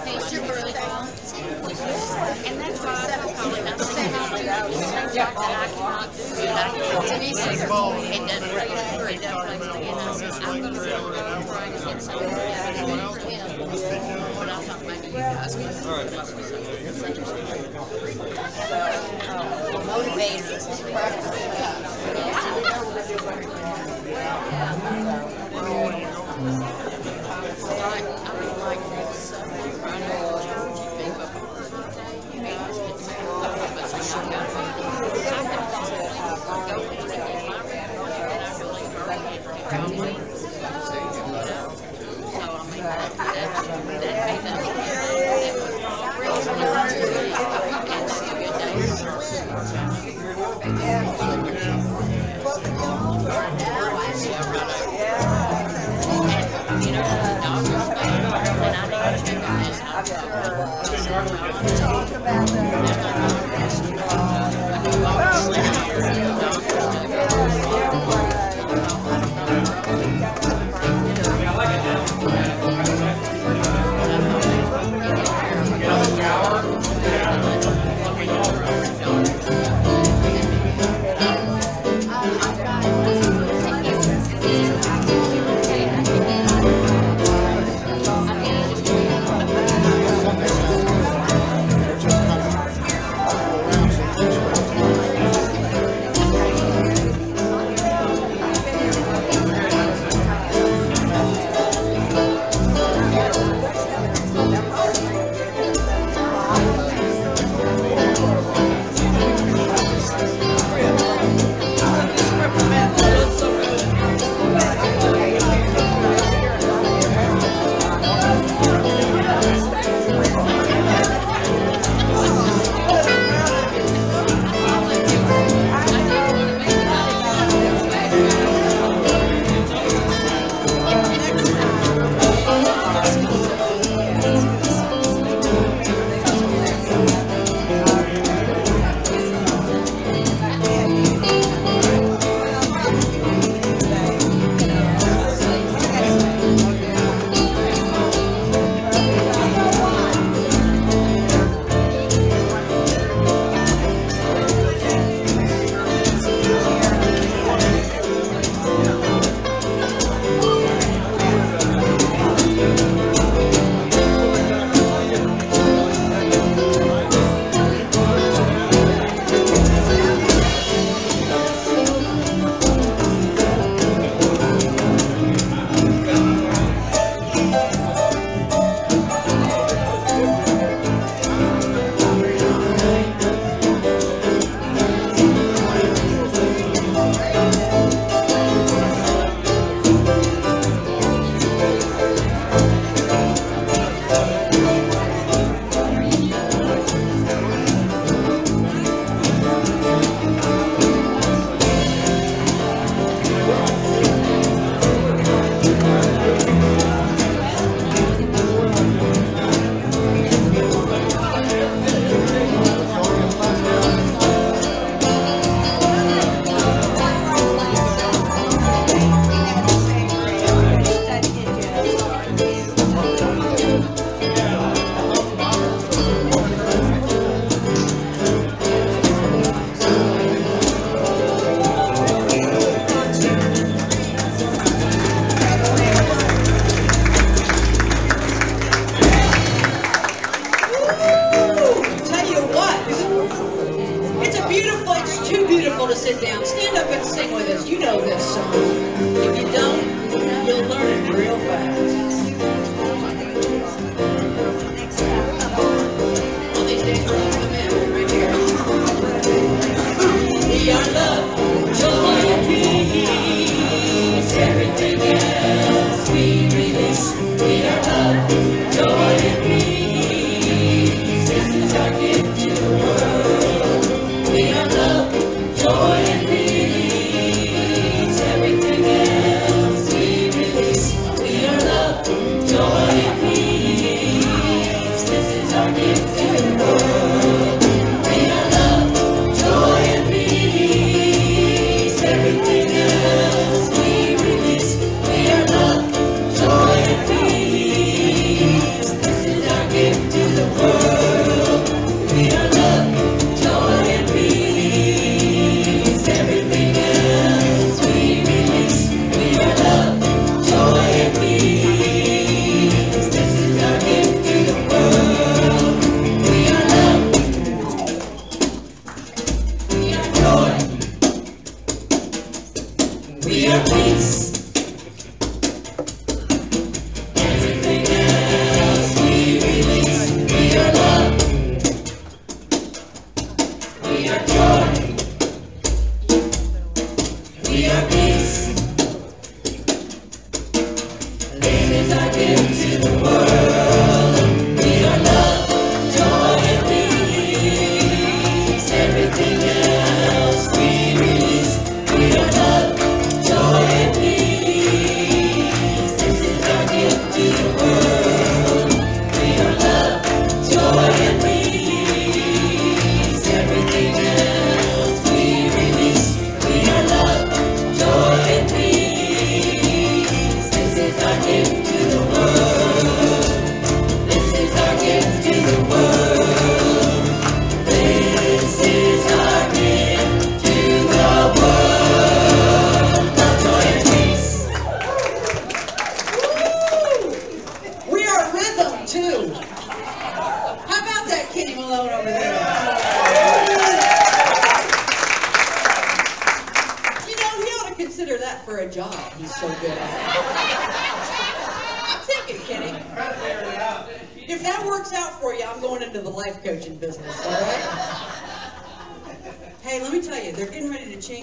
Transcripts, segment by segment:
It's your birthday. And that's why I told Colin, I said, job that I cannot do it. I can't. And he says, it doesn't play for it doesn't play. And I said, I'm going to go over and get something for him. But I'll talk about you guys. Motivators. Like this, right now, Georgie been before her day. You mean, I spent the money, but so I got me. I got to go and get my report, and I believe her and call me. So, I mean, that made that and still get you know, the dog was bad, and I need to check on this. Talk about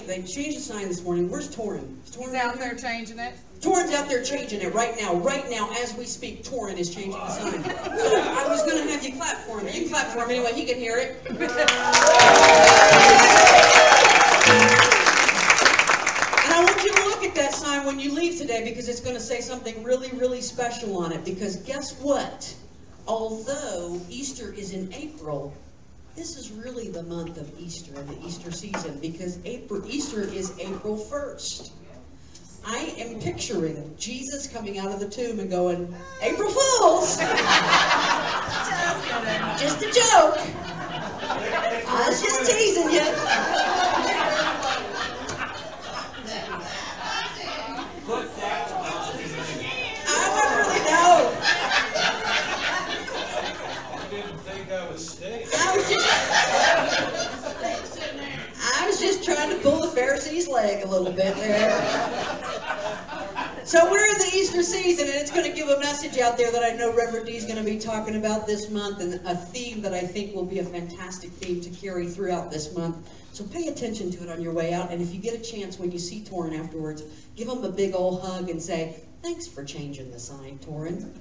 They changed the sign this morning. Where's Torrin? He's out there changing it. Torrin's out there changing it right now. Right now, as we speak, Torrin is changing the sign. So I was going to have you clap for him. You can clap for him anyway. He can hear it. And I want you to look at that sign when you leave today because it's going to say something really, really special on it. Because guess what? Although Easter is in April, this is really the month of Easter and the Easter season because Easter is April 1st. I am picturing Jesus coming out of the tomb and going, April Fools! Just a joke. I was just teasing you. I don't really know. I was just trying to pull the Pharisee's leg a little bit there. So we're in the Easter season, and it's going to give a message out there that I know Reverend D is going to be talking about this month, and a theme that I think will be a fantastic theme to carry throughout this month. So pay attention to it on your way out, and if you get a chance when you see Torrin afterwards, give him a big old hug and say, thanks for changing the sign, Torrin.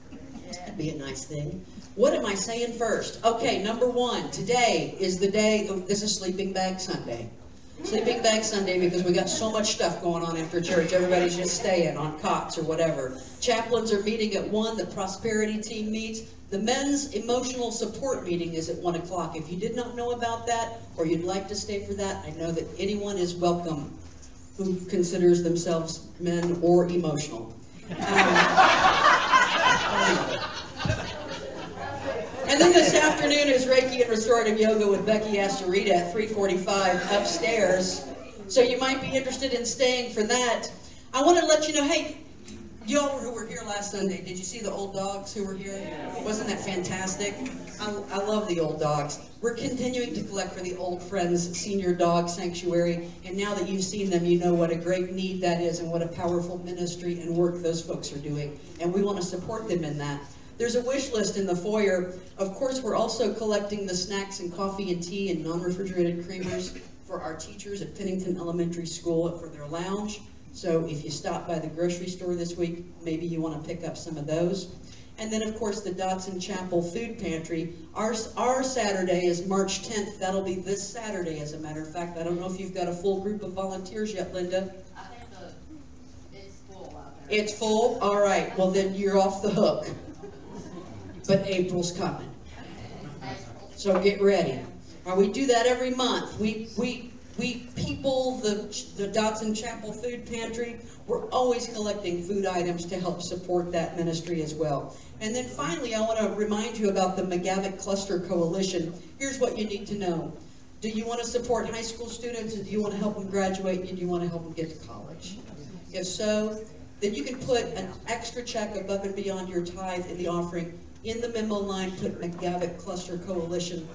That'd be a nice thing. What am I saying first? Okay, number one, today is the day, this is Sleeping Bag Sunday. Sleeping Bag Sunday because we got so much stuff going on after church. Everybody's just staying on cots or whatever. Chaplains are meeting at 1. The prosperity team meets. The men's emotional support meeting is at 1 o'clock. If you did not know about that or you'd like to stay for that, I know that anyone is welcome who considers themselves men or emotional. And then this afternoon is Reiki and Restorative Yoga with Becky Astorita at 3:45 upstairs. So you might be interested in staying for that. I want to let you know, hey, y'all who were here last Sunday, did you see the old dogs who were here? Wasn't that fantastic? I love the old dogs. We're continuing to collect for the Old Friends Senior Dog Sanctuary. And now that you've seen them, you know what a great need that is and what a powerful ministry and work those folks are doing. And we want to support them in that. There's a wish list in the foyer. Of course, we're also collecting the snacks and coffee and tea and non-refrigerated creamers for our teachers at Pennington Elementary School for their lounge. So if you stop by the grocery store this week, maybe you want to pick up some of those. And then, of course, the Dotson Chapel Food Pantry. Our Saturday is March 10th. That'll be this Saturday, as a matter of fact. I don't know if you've got a full group of volunteers yet, Linda. I think it's full out there. It's full? All right. Well, then you're off the hook. But April's coming. So get ready. We do that every month. We people the Dotson Chapel Food Pantry. We're always collecting food items to help support that ministry as well. And then finally, I want to remind you about the McGavick Cluster Coalition. Here's what you need to know. Do you want to support high school students? Do you want to help them graduate? And do you want to help them get to college? If so, then you can put an extra check above and beyond your tithe in the offering. In the memo line, put McGavick Cluster Coalition,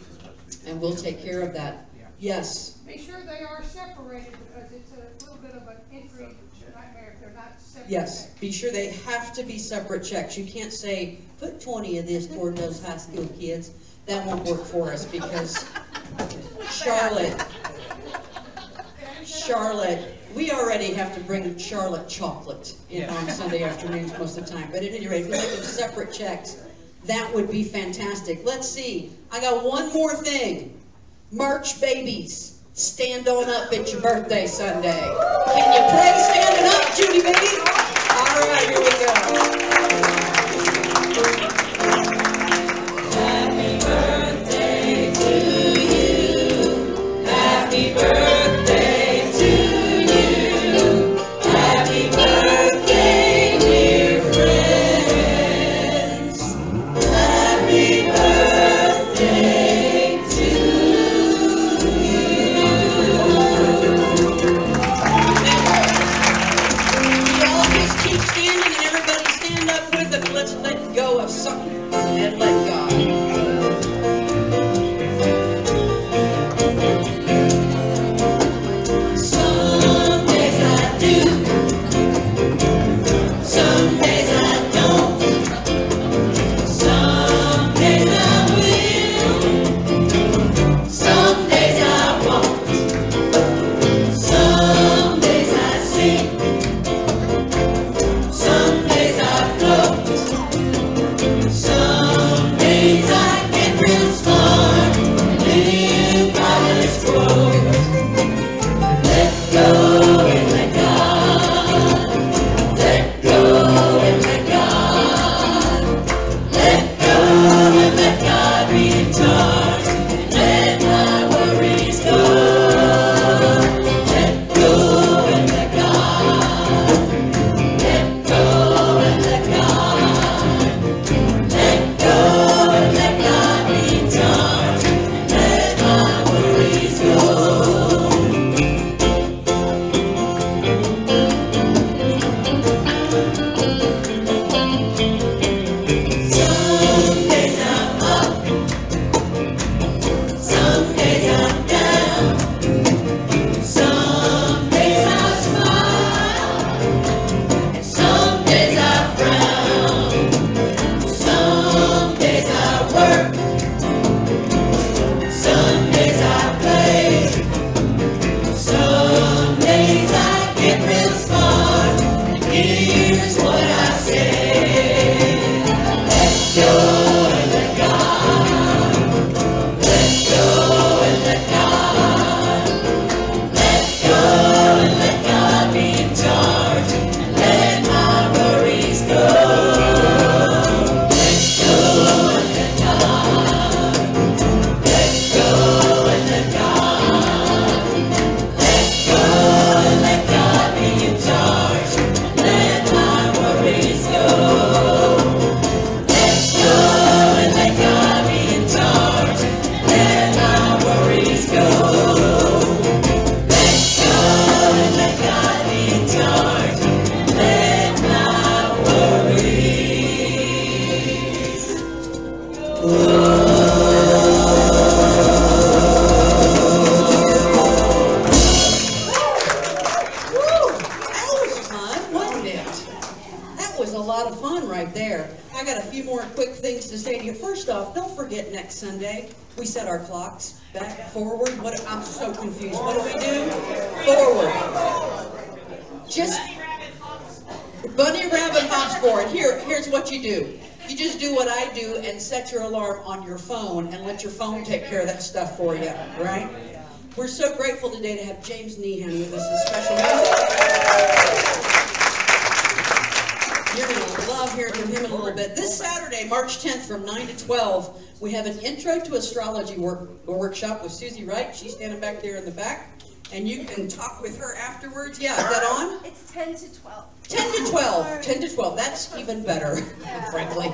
and we'll take care of that. Yes? Be sure they are separated because it's a little bit of an entry nightmare if they're not separated. Yes, be sure they have to be separate checks. You can't say, put 20 of this toward those high school kids. That won't work for us because Charlotte We already have to bring Charlotte chocolate in on Sunday afternoons most of the time. But at any rate, if we make them separate checks, that would be fantastic. Let's see. I got one more thing. March babies, stand on up. It's your birthday Sunday. Can you pray standing up, Judy baby? All right, here we go. Happy birthday to you. Happy birthday to you. Happy birthday, dear friends. Happy birthday to you. We all just keep standing and everybody stand up with it. Let's let go of something and let God. Some days I do, some days I don't, some days I will, some days I won't, some days I sing, some days I float, some days I get real smart and live by this road. Let go and let God. Let go and let God. Let go and let God be in charge. Let my worries go. Let go and let God. Let go and let God. Let go and let God be in charge. Let my worries go. Some days I'm up, some days I'm down, some days I smile, and some days I frown, some days I work, some days I play, some days I get real smart, and here's what I say. Let go and let God. Let go and let God. Let go and let God be in charge. And let my worries go. Let go and let God. Let go and let God. Let go and let God be in charge. And let my worries go. Let go and let God be in charge. Let my worries go. Let go and let God be in charge. Let my worries go. Woo! That was fun, wasn't it? That was a lot of fun right there. I got a few more quick things to say to you. First off, don't forget next Sunday, we set our clocks back, forward. I'm so confused. What do we do? Forward. Just bunny rabbit hops forward. Here's what you do. You just do what I do and set your alarm on your phone and let your phone take care of that stuff for you, right? We're so grateful today to have James Nehan with us as special guest. You're going to love hearing from him in a little bit. This Saturday, March 10th from 9 to 12, we have an Intro to Astrology workshop with Susie Wright. She's standing back there in the back. And you can talk with her afterwards. Yeah, is that on? It's 10 to 12. 10 to 12. 10 to 12. That's even better, frankly.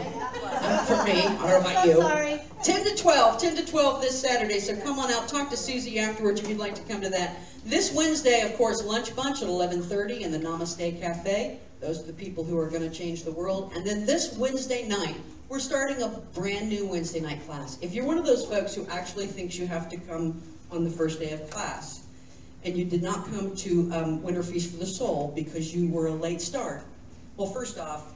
For me. I don't know about you. Sorry. 10 to 12. 10 to 12 this Saturday. So come on out. Talk to Susie afterwards if you'd like to come to that. This Wednesday, of course, Lunch Bunch at 11:30 in the Namaste Cafe. Those are the people who are going to change the world. And then this Wednesday night, we're starting a brand new Wednesday night class. If you're one of those folks who actually thinks you have to come on the first day of class, and you did not come to Winter Feast for the Soul because you were a late start, well, first off,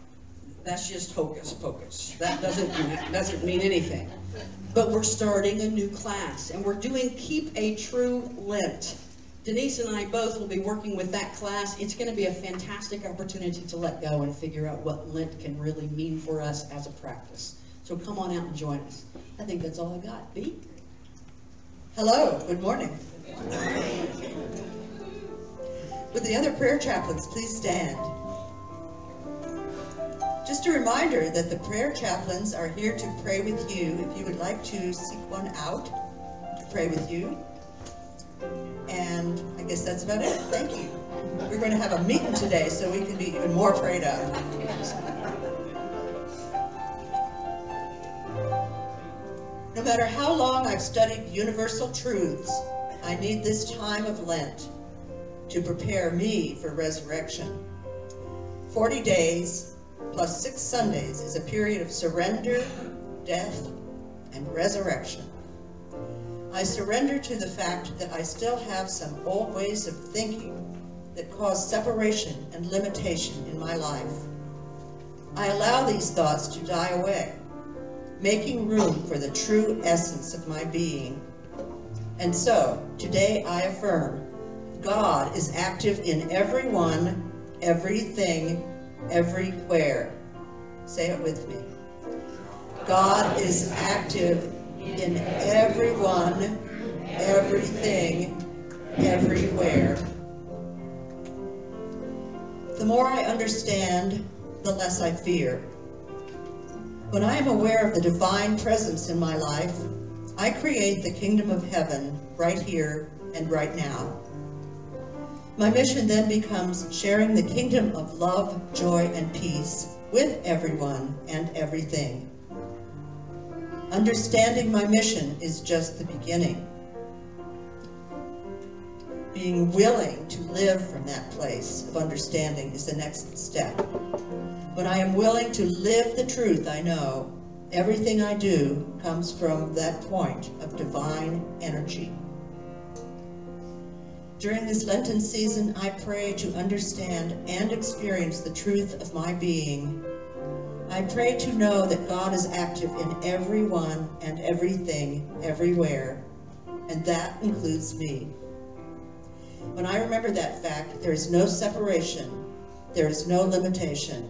that's just hocus pocus. That doesn't mean anything. But we're starting a new class, and we're doing Keep a True Lent. Denise and I both will be working with that class. It's going to be a fantastic opportunity to let go and figure out what Lent can really mean for us as a practice. So come on out and join us. I think that's all I got. Bea? Hello, good morning. Would the other prayer chaplains please stand? Just a reminder that the prayer chaplains are here to pray with you. If you would like to seek one out to pray with you. And I guess that's about it. Thank you. We're going to have a meeting today so we can be even more prayed up. No matter how long I've studied universal truths, I need this time of Lent to prepare me for resurrection. 40 days plus 6 Sundays is a period of surrender, death, and resurrection. I surrender to the fact that I still have some old ways of thinking that cause separation and limitation in my life. I allow these thoughts to die away, making room for the true essence of my being. And so, today I affirm, God is active in everyone, everything, everywhere. Say it with me. God is active in everyone, everything, everywhere. The more I understand, the less I fear. When I am aware of the divine presence in my life, I create the kingdom of heaven right here and right now. My mission then becomes sharing the kingdom of love, joy, and peace with everyone and everything. Understanding my mission is just the beginning. Being willing to live from that place of understanding is the next step. When I am willing to live the truth I know, everything I do comes from that point of divine energy. During this Lenten season, I pray to understand and experience the truth of my being. I pray to know that God is active in everyone and everything, everywhere, and that includes me. When I remember that fact, there is no separation, there is no limitation.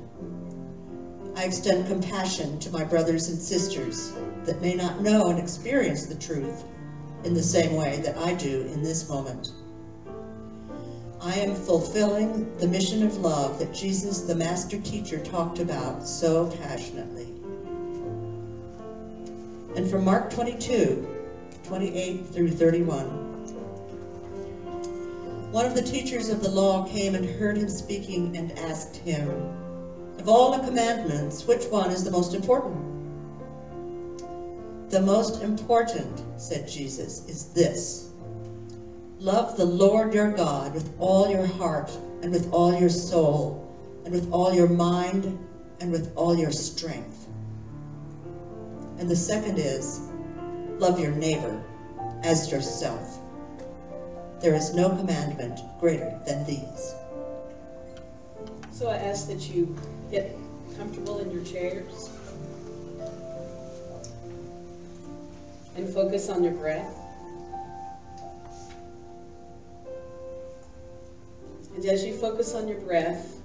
I extend compassion to my brothers and sisters that may not know and experience the truth in the same way that I do in this moment. I am fulfilling the mission of love that Jesus, the Master Teacher, talked about so passionately. And from Mark 22, 28 through 31, one of the teachers of the law came and heard him speaking and asked him, "Of all the commandments, which one is the most important?" "The most important," said Jesus, "is this: love the Lord your God with all your heart and with all your soul and with all your mind and with all your strength. And the second is, love your neighbor as yourself. There is no commandment greater than these." So I ask that you get comfortable in your chairs and focus on your breath. And as you focus on your breath,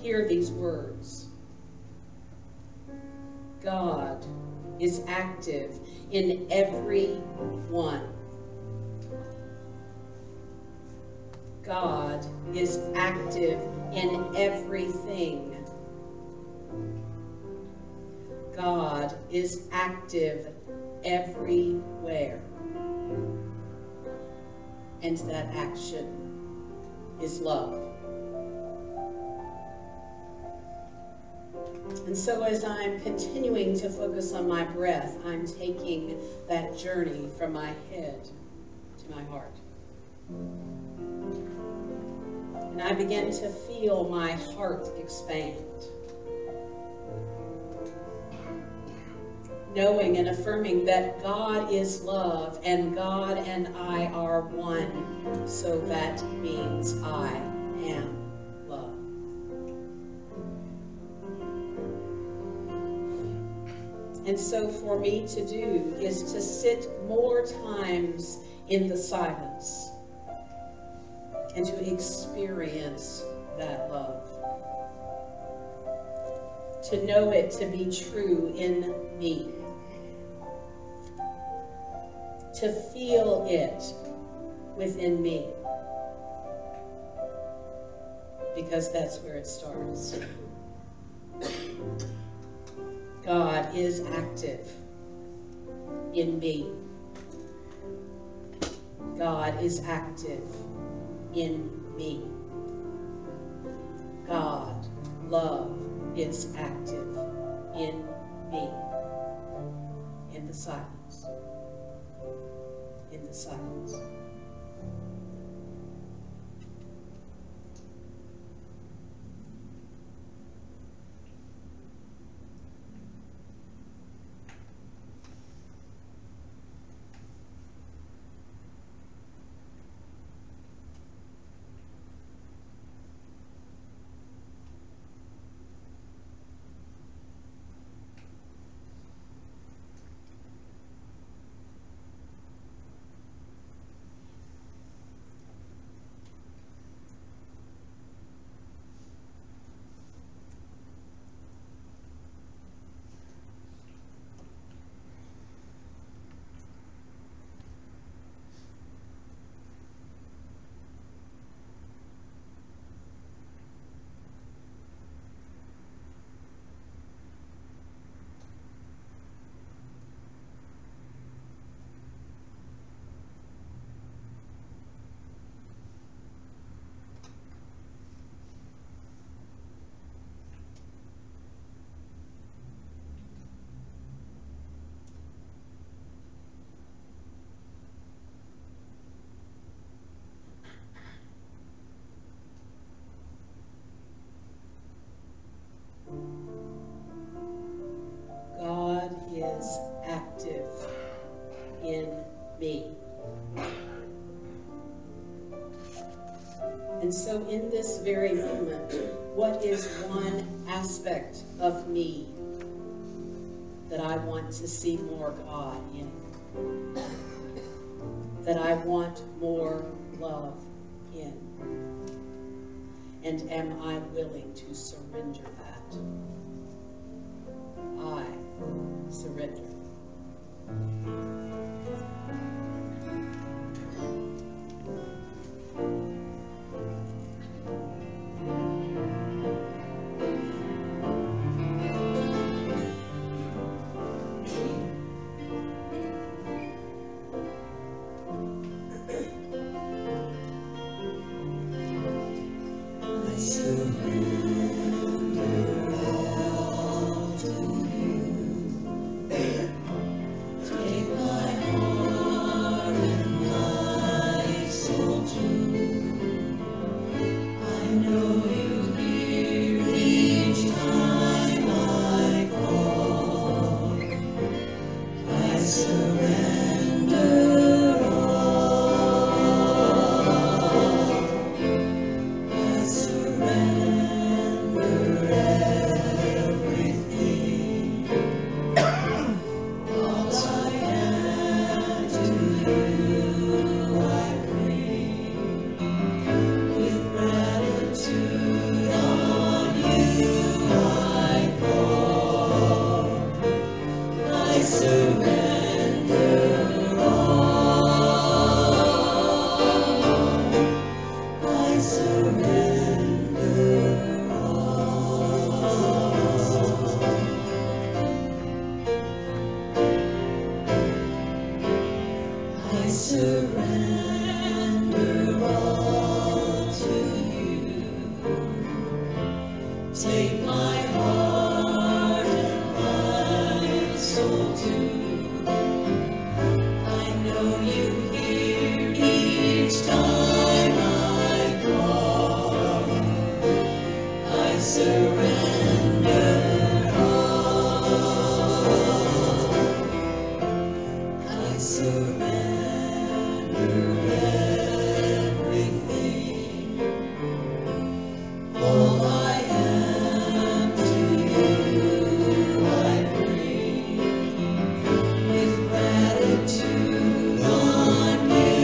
hear these words. God is active in everyone. God is active in everything. God is active everywhere. And that action is love. And so as I'm continuing to focus on my breath, I'm taking that journey from my head to my heart. And I begin to feel my heart expand. Knowing and affirming that God is love and God and I are one, so that means I am love. And so for me to do is to sit more times in the silence and to experience that love. To know it to be true in me. To feel it within me. Because that's where it starts. God is active in me. God is active in me. God, love, is active in me. In the silence. In the silence. God is active in me. And so in this very moment, what is one aspect of me that I want to see more God in? That I want more love in? And am I willing to surrender that? I surrender. Gratitude on you.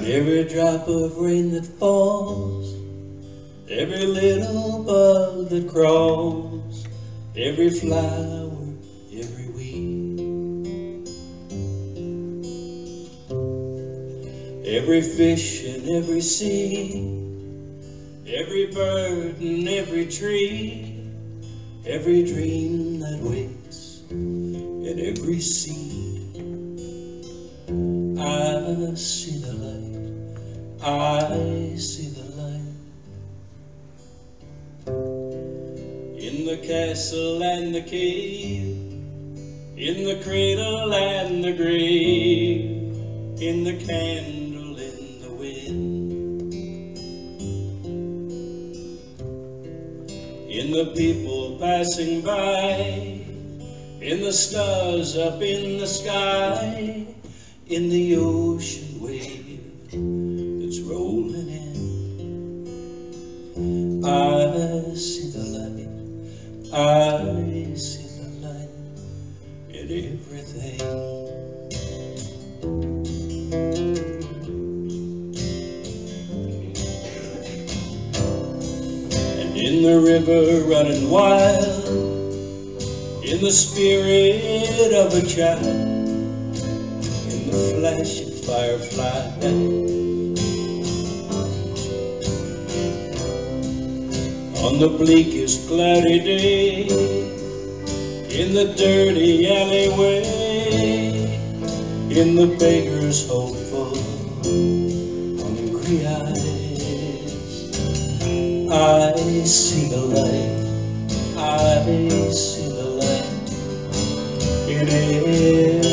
Every drop of rain that falls, every little bug that crawls, every flower, every weed, every fish and every sea, every bird and every tree, every dream that wakes and every seed. I see the light, I see the light, in the castle and the cave, in the cradle and the grave, in the candle in the wind, in the people passing by, in the stars up in the sky, in the ocean wave that's rolling in. I see the light, I see the light in everything. And in the river running wild, in the spirit of a child, flashing firefly, on the bleakest cloudy day, in the dirty alleyway, in the beggar's hopeful hungry eyes, I see the light, I see the light in everything.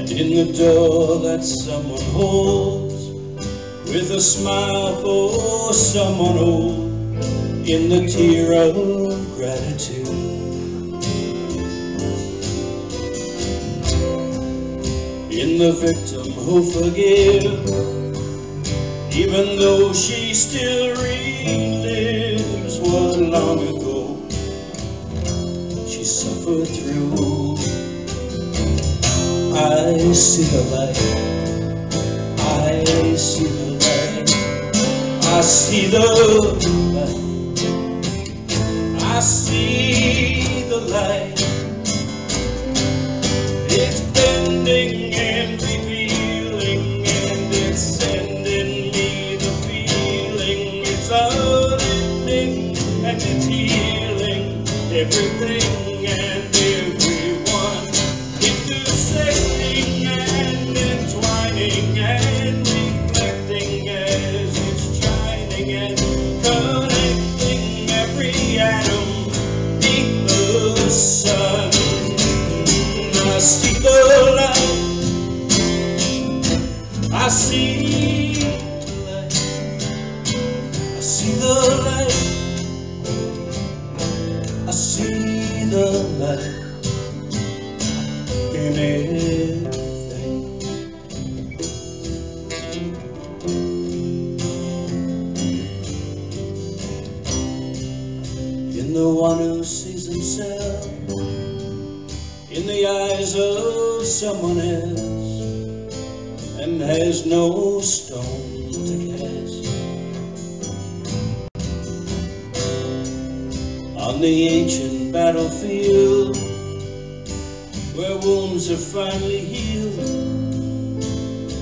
In the door that someone holds, with a smile for someone old, in the tear of gratitude, in the victim who forgives, even though she still relives what long ago she suffered through. I see the light, I see the light, I see the light, I see the light. It's bending and revealing, and it's sending me the feeling. It's uplifting and it's healing everything and everyone. Intersecting and entwining and reflecting as it's shining and connecting every atom beneath the sun. I see the light, I see the light, I see the light, I see the light in everything. In the one who sees himself in the eyes of someone else and has no stone to cast, on the ancient battlefield where wounds are finally healed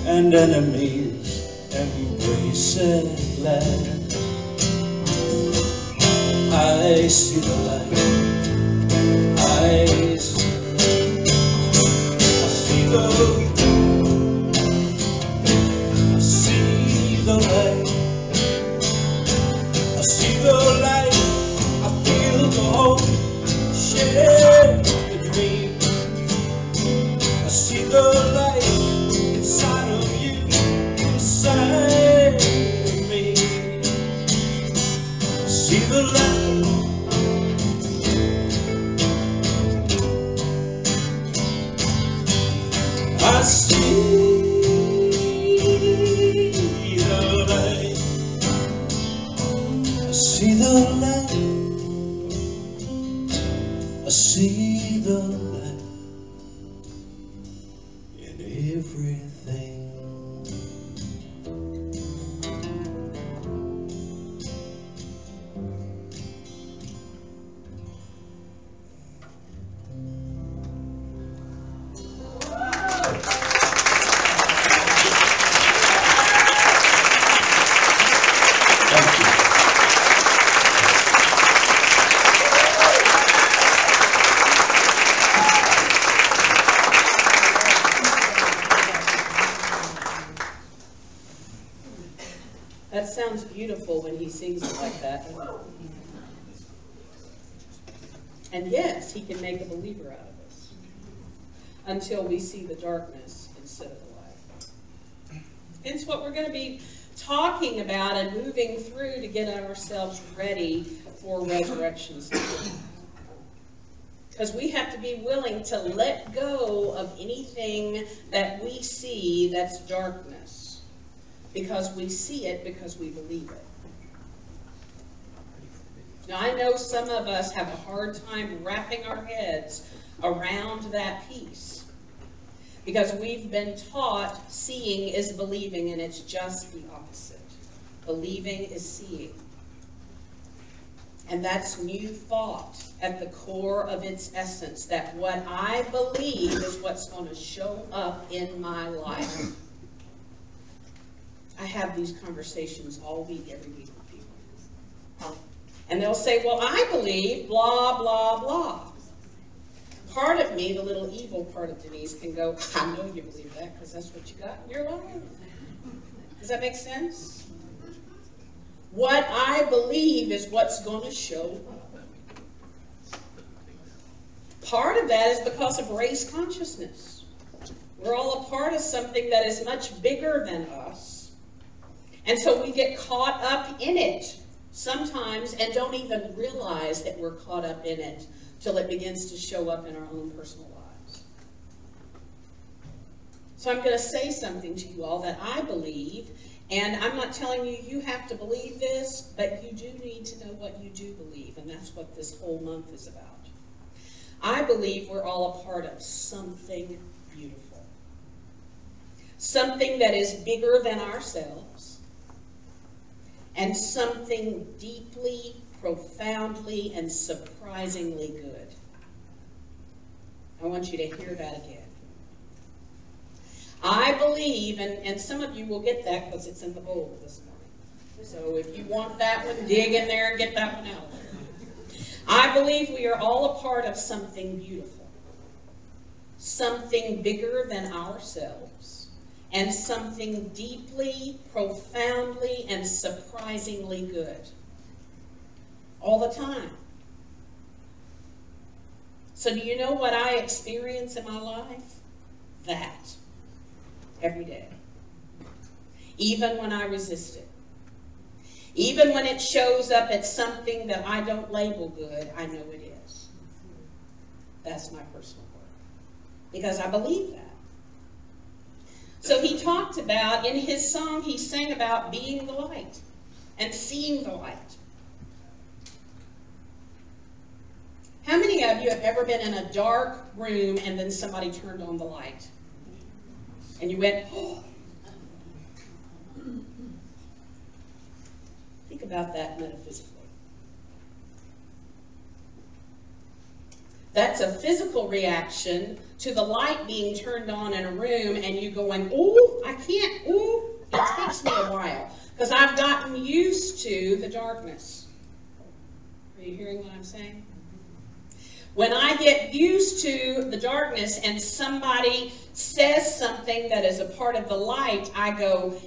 and enemies embrace at last. I see the light, I see the light, I see the light, I see the light, I feel the hope, share the dream. I see the light inside of you, inside of me. I see the light, I see the light, I see the light, see the light in everything. That sounds beautiful when he sings it like that. And yes, he can make a believer out of us until we see the darkness instead of the light. It's what we're going to be talking about and moving through to get ourselves ready for Resurrection Sunday. Because we have to be willing to let go of anything that we see that's darkness. Because we see it because we believe it. Now, I know some of us have a hard time wrapping our heads around that piece. Because we've been taught seeing is believing, and it's just the opposite. Believing is seeing. And that's new thought at the core of its essence, that what I believe is what's going to show up in my life. I have these conversations all week, every week with people. And they'll say, well, I believe blah, blah, blah. Part of me, the little evil part of Denise, can go, I know you believe that because that's what you got in your life. Does that make sense? What I believe is what's going to show up. Part of that is because of race consciousness. We're all a part of something that is much bigger than us. And so we get caught up in it sometimes and don't even realize that we're caught up in it till it begins to show up in our own personal lives. So I'm going to say something to you all that I believe, and I'm not telling you you have to believe this, but you do need to know what you do believe, and that's what this whole month is about. I believe we're all a part of something beautiful. Something that is bigger than ourselves. And something deeply, profoundly, and surprisingly good. I want you to hear that again. I believe, and some of you will get that because it's in the bowl this morning. So if you want that one, dig in there and get that one out there. I believe we are all a part of something beautiful. Something bigger than ourselves. And something deeply, profoundly, and surprisingly good. All the time. So do you know what I experience in my life? That. Every day. Even when I resist it. Even when it shows up as something that I don't label good, I know it is. That's my personal work. Because I believe that. So he talked about, in his song, he sang about being the light and seeing the light. How many of you have ever been in a dark room and then somebody turned on the light? And you went, oh. Think about that metaphysically. That's a physical reaction to the light being turned on in a room and you going, ooh, I can't, ooh. It takes me a while because I've gotten used to the darkness. Are you hearing what I'm saying? When I get used to the darkness and somebody says something that is a part of the light, I go,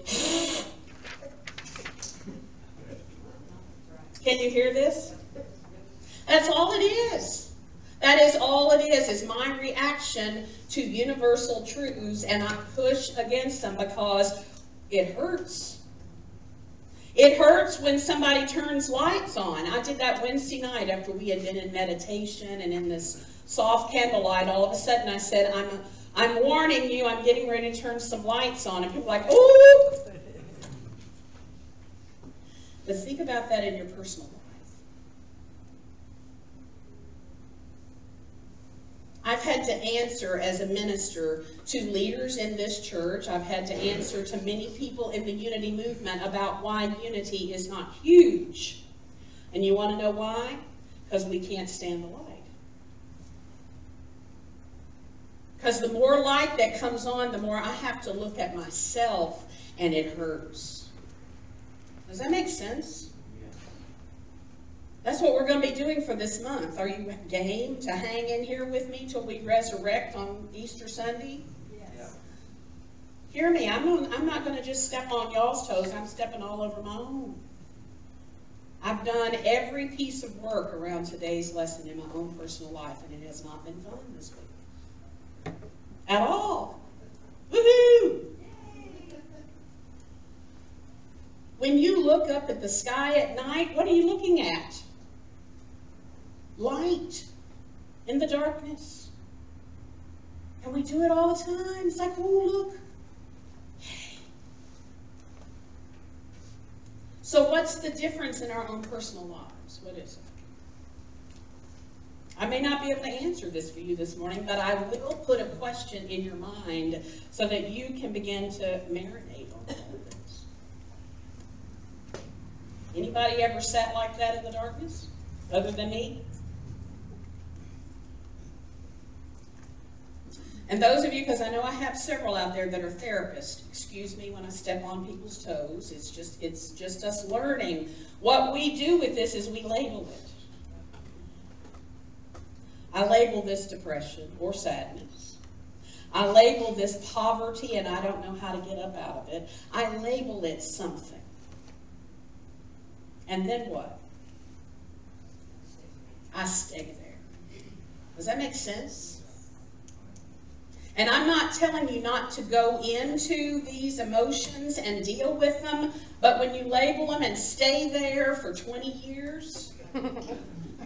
can you hear this? That's all it is. That is all it is my reaction to universal truths, and I push against them because it hurts. It hurts when somebody turns lights on. I did that Wednesday night after we had been in meditation and in this soft candlelight. All of a sudden I said, I'm warning you, I'm getting ready to turn some lights on. And people are like, ooh! But think about that in your personal life. I've had to answer as a minister to leaders in this church. I've had to answer to many people in the unity movement about why unity is not huge. And you want to know why? Because we can't stand the light. Because the more light that comes on, the more I have to look at myself, and it hurts. Does that make sense? That's what we're going to be doing for this month. Are you game to hang in here with me till we resurrect on Easter Sunday? Yes. Hear me, I'm not going to just step on y'all's toes. I'm stepping all over my own. I've done every piece of work around today's lesson in my own personal life, and it has not been fun this week. At all. Woohoo! When you look up at the sky at night, what are you looking at? Light in the darkness. And we do it all the time. It's like, oh, look. Yay. So what's the difference in our own personal lives? What is it? I may not be able to answer this for you this morning, but I will put a question in your mind so that you can begin to marinate on all of this. Anybody ever sat like that in the darkness, other than me? And those of you, because I know I have several out there that are therapists, excuse me when I step on people's toes. It's just us learning. What we do with this is we label it. I label this depression or sadness. I label this poverty and I don't know how to get up out of it. I label it something. And then what? I stay there. Does that make sense? And I'm not telling you not to go into these emotions and deal with them, but when you label them and stay there for 20 years,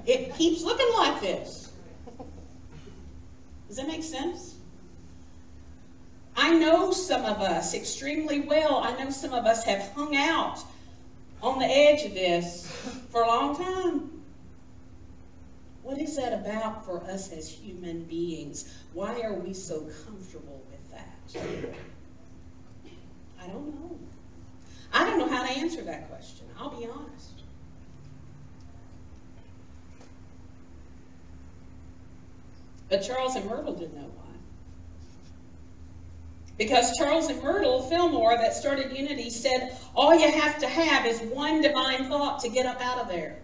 it keeps looking like this. Does that make sense? I know some of us extremely well. I know some of us have hung out on the edge of this for a long time. What is that about for us as human beings? Why are we so comfortable with that? I don't know. I don't know how to answer that question. I'll be honest. But Charles and Myrtle didn't know why. Because Charles and Myrtle Fillmore, that started Unity, said all you have to have is one divine thought to get up out of there.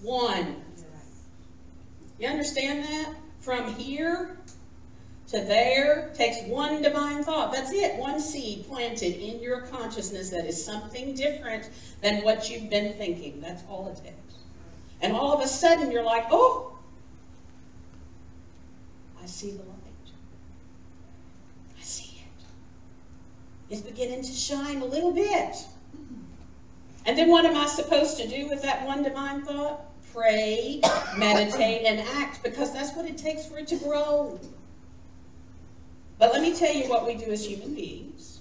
One. You understand that? From here to there takes one divine thought. That's it. One seed planted in your consciousness that is something different than what you've been thinking. That's all it takes. And all of a sudden you're like, oh, I see the light. I see it. It's beginning to shine a little bit. And then what am I supposed to do with that one divine thought? Pray, meditate, and act, because that's what it takes for it to grow. But let me tell you what we do as human beings.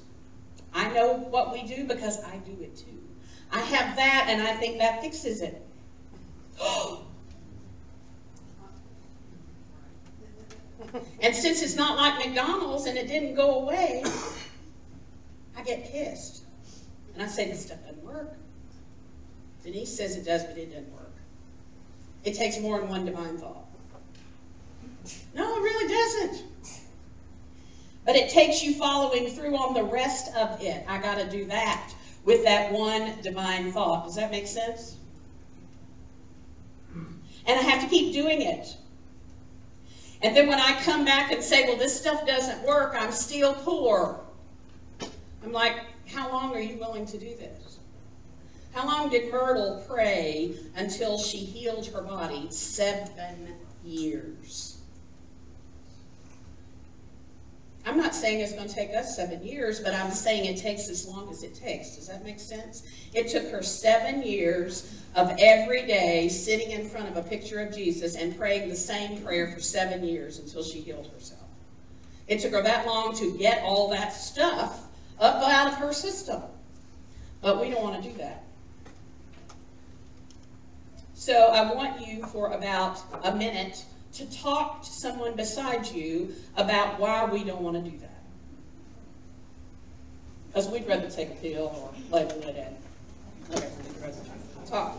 I know what we do because I do it too. I have that, and I think that fixes it. And since it's not like McDonald's and it didn't go away, I get pissed. And I say, this stuff doesn't work. Denise says it does, but it doesn't work. It takes more than one divine thought. No, it really doesn't. But it takes you following through on the rest of it. I got to do that with that one divine thought. Does that make sense? And I have to keep doing it. And then when I come back and say, well, this stuff doesn't work, I'm still poor. I'm like, how long are you willing to do this? How long did Myrtle pray until she healed her body? 7 years. I'm not saying it's going to take us 7 years, but I'm saying it takes as long as it takes. Does that make sense? It took her 7 years of every day sitting in front of a picture of Jesus and praying the same prayer for 7 years until she healed herself. It took her that long to get all that stuff up out of her system. But we don't want to do that. So I want you for about a minute to talk to someone beside you about why we don't want to do that. Because we'd rather take a pill or label it in. Whatever we'd rather talk.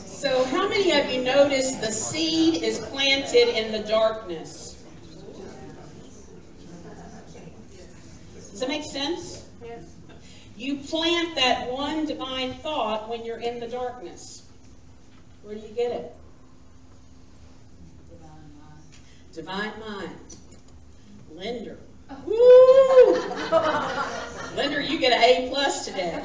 So how many of you noticed the seed is planted in the darkness? Does that make sense? Yes. You plant that one divine thought when you're in the darkness. Where do you get it? Divine mind. Linder. Woo! Linder, you get an A+ today.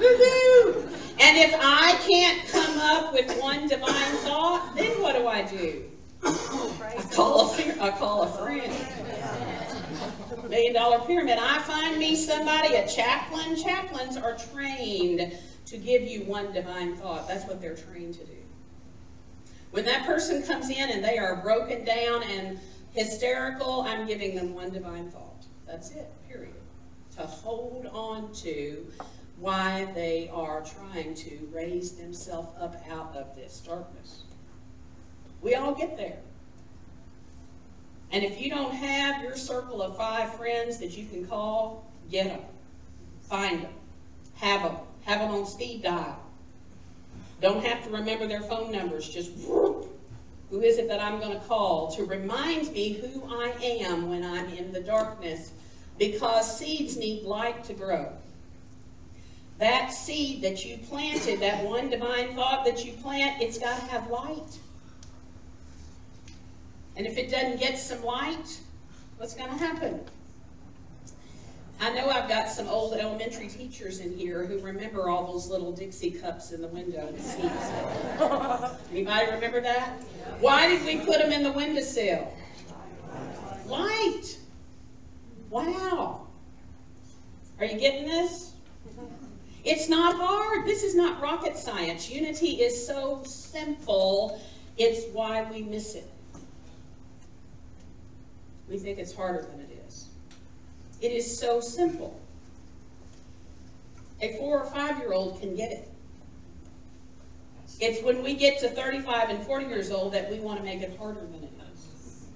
Woo-hoo! And if I can't come up with one divine thought, then what do? I call a friend. $1 Million Pyramid. I find me somebody, a chaplain. Chaplains are trained to give you one divine thought. That's what they're trained to do. When that person comes in and they are broken down and hysterical, I'm giving them one divine thought. That's it, period. To hold on to why they are trying to raise themselves up out of this darkness. We all get there. And if you don't have your circle of 5 friends that you can call, get them. Find them. Have them. Have them on speed dial. Don't have to remember their phone numbers. Just whoop. Who is it that I'm going to call to remind me who I am when I'm in the darkness? Because seeds need light to grow. That seed that you planted, that one divine thought that you plant, it's got to have light. And if it doesn't get some light, what's going to happen? I know I've got some old elementary teachers in here who remember all those little Dixie cups in the window and seeds. Anybody remember that? Why did we put them in the windowsill? Light. Wow. Are you getting this? It's not hard. This is not rocket science. Unity is so simple. It's why we miss it. We think it's harder than it is. It is so simple. A 4 or 5-year-old can get it. It's when we get to 35 and 40 years old that we want to make it harder than it is.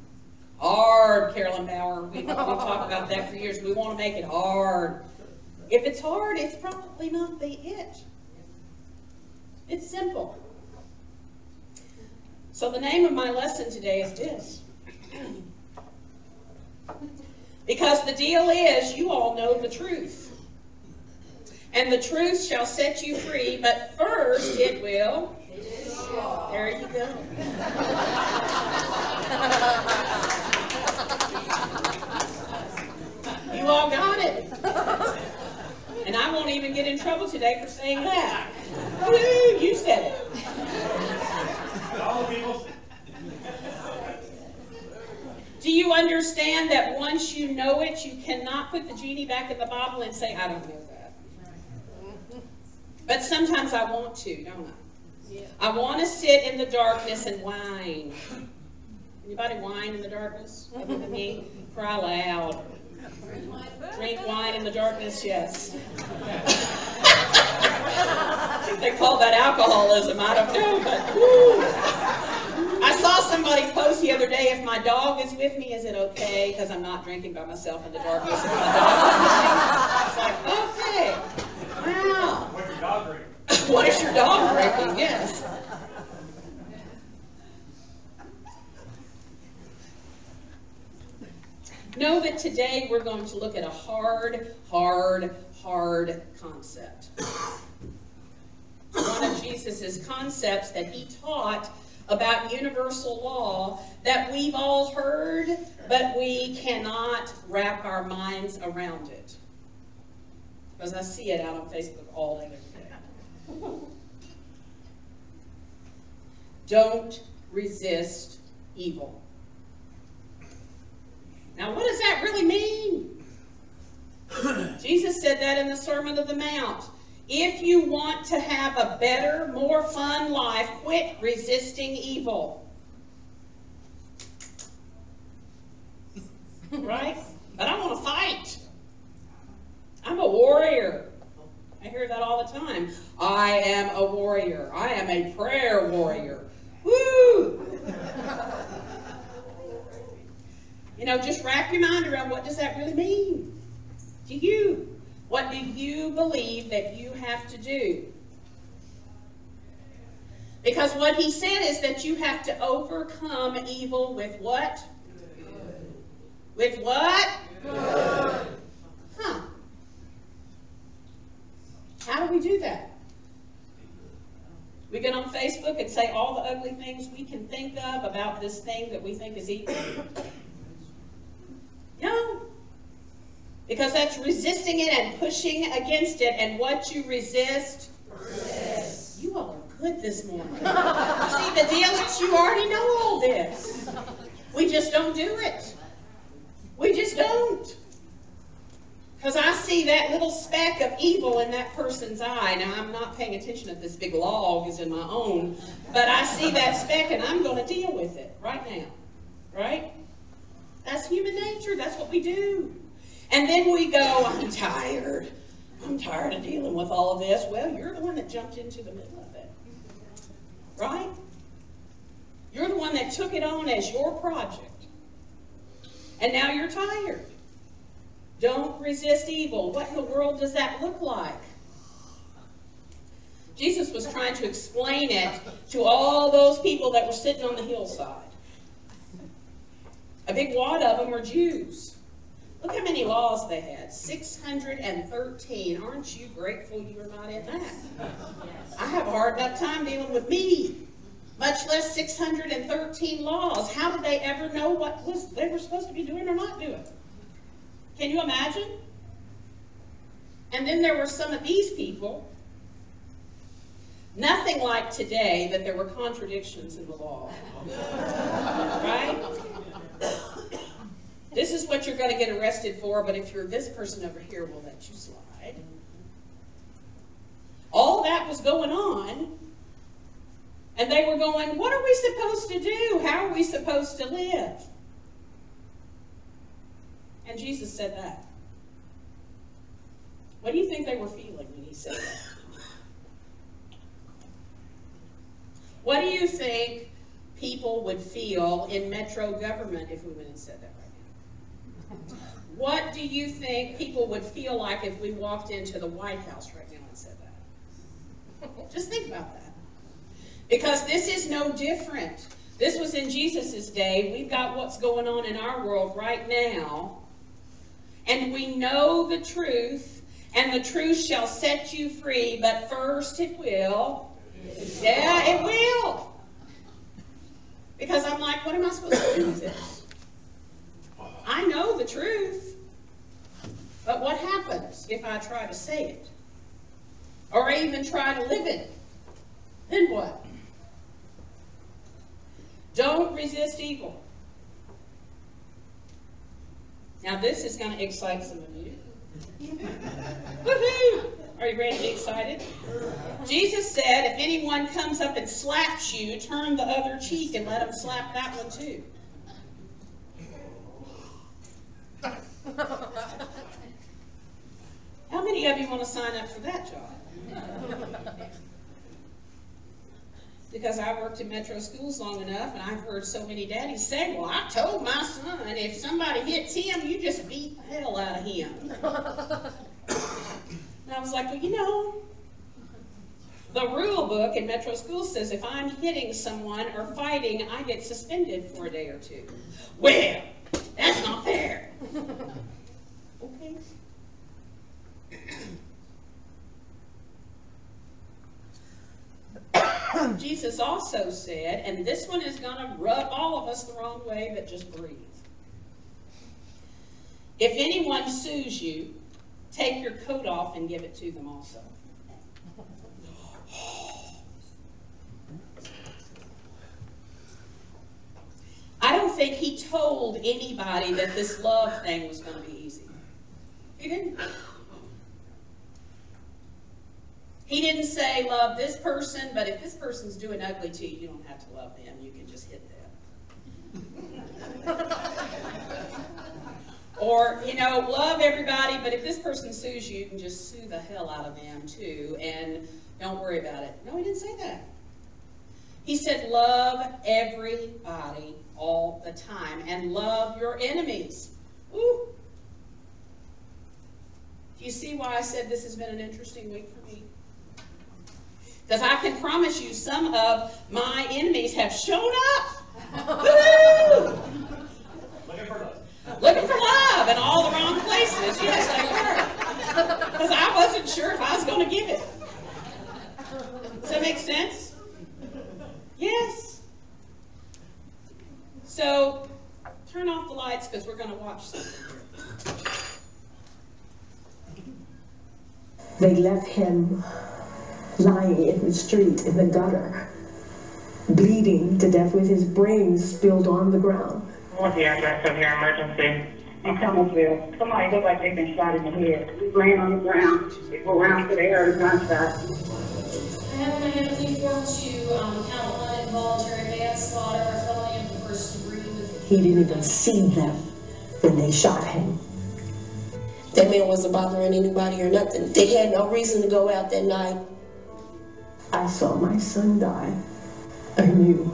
Hard, Carolyn Bauer. We've talked about that for years. We want to make it hard. If it's hard, it's probably not the it. It's simple. So the name of my lesson today is this. Because the deal is, you all know the truth. And the truth shall set you free, but first it will. There you go. You all got it. And I won't even get in trouble today for saying that. Woo, you said it. All the people. Do you understand that once you know it, you cannot put the genie back in the bottle and say, I don't know that. But sometimes I want to, don't I? Yeah. I want to sit in the darkness and whine. Anybody whine in the darkness? Other than me? Cry loud. Drink wine in the darkness, yes. If they call that alcoholism, I don't know, but woo. I saw somebody post the other day, if my dog is with me, is it okay? Because I'm not drinking by myself in the darkness. If my dog is with me. It's like, okay, wow. What's your dog drinking? What is your dog drinking? Yes. Know that today we're going to look at a hard concept. One of Jesus's concepts that he taught about universal law that we've all heard, but we cannot wrap our minds around it. Because I see it out on Facebook all day, every day. Don't resist evil. Now, what does that really mean? Jesus said that in the Sermon on the Mount. If you want to have a better, more fun life, quit resisting evil. Right? But I want to fight. I'm a warrior. I hear that all the time. I am a warrior. I am a prayer warrior. Woo! You know, just wrap your mind around what does that really mean to you. What do you believe that you have to do? Because what he said is that you have to overcome evil with what? Good. With what? Good. Huh. How do we do that? We get on Facebook and say all the ugly things we can think of about this thing that we think is evil? No. Because that's resisting it and pushing against it. And what you resist, persist. You all are good this morning. See, the deal is you already know all this. We just don't do it. We just don't. Because I see that little speck of evil in that person's eye. Now, I'm not paying attention if this big log is in my own. But I see that speck and I'm going to deal with it right now. Right? That's human nature. That's what we do. And then we go, I'm tired. I'm tired of dealing with all of this. Well, you're the one that jumped into the middle of it. Right? You're the one that took it on as your project. And now you're tired. Don't resist evil. What in the world does that look like? Jesus was trying to explain it to all those people that were sitting on the hillside. A big wad of them were Jews. Look how many laws they had. 613. Aren't you grateful you're not in that? I have a hard enough time dealing with me, much less 613 laws. How did they ever know what they were supposed to be doing or not doing? Can you imagine? And then there were some of these people, nothing like today, but there were contradictions in the law. Right? This is what you're going to get arrested for, but if you're this person over here, we'll let you slide. All that was going on, and they were going, what are we supposed to do? How are we supposed to live? And Jesus said that. What do you think they were feeling when he said that? What do you think people would feel in Metro government if we went and said that right now? What do you think people would feel like if we walked into the White House right now and said that? Just think about that. Because this is no different. This was in Jesus' day. We've got what's going on in our world right now. And we know the truth, and the truth shall set you free, but first it will. Yeah, it will. Because I'm like, what am I supposed to do with this? I know the truth. But what happens if I try to say it? Or even try to live it? Then what? Don't resist evil. Now this is going to excite some of you. Woohoo! Are you ready to be excited? Jesus said, if anyone comes up and slaps you, turn the other cheek and let him slap that one too. How many of you want to sign up for that job? Because I worked in Metro schools long enough, and I've heard so many daddies say, well, I told my son, if somebody hits him, you just beat the hell out of him. And I was like, well, you know, the rule book in Metro schools says if I'm hitting someone or fighting, I get suspended for a day or two. Well, that's not fair. Okay. Jesus also said, and this one is going to rub all of us the wrong way, but just breathe. If anyone sues you, take your coat off and give it to them also. I don't think he told anybody that this love thing was going to be easy. He didn't. He didn't say love this person, but if this person's doing ugly to you, you don't have to love them. You can just hit them. Or, you know, love everybody, but if this person sues you, you can just sue the hell out of them too, and don't worry about it. No, he didn't say that. He said love everybody all the time, and love your enemies. Ooh. Do you see why I said this has been an interesting week for me? Because I can promise you some of my enemies have shown up. Woo! Looking for love in all the wrong places. Yes, they were. Because I wasn't sure if I was going to give it. Does that make sense? Yes. So, turn off the lights because we're going to watch something here. They left him lying in the street, in the gutter, bleeding to death with his brains spilled on the ground. What's the address of your emergency? In Thomasville. Somebody looked like they'd been shot in the head. He was laying on the ground. They go around to the air and gunshot. I have on my hand a plea form to count one involuntary manslaughter, a felony of the first degree. He didn't even see them when they shot him. That man wasn't bothering anybody or nothing. They had no reason to go out that night. I saw my son die. I knew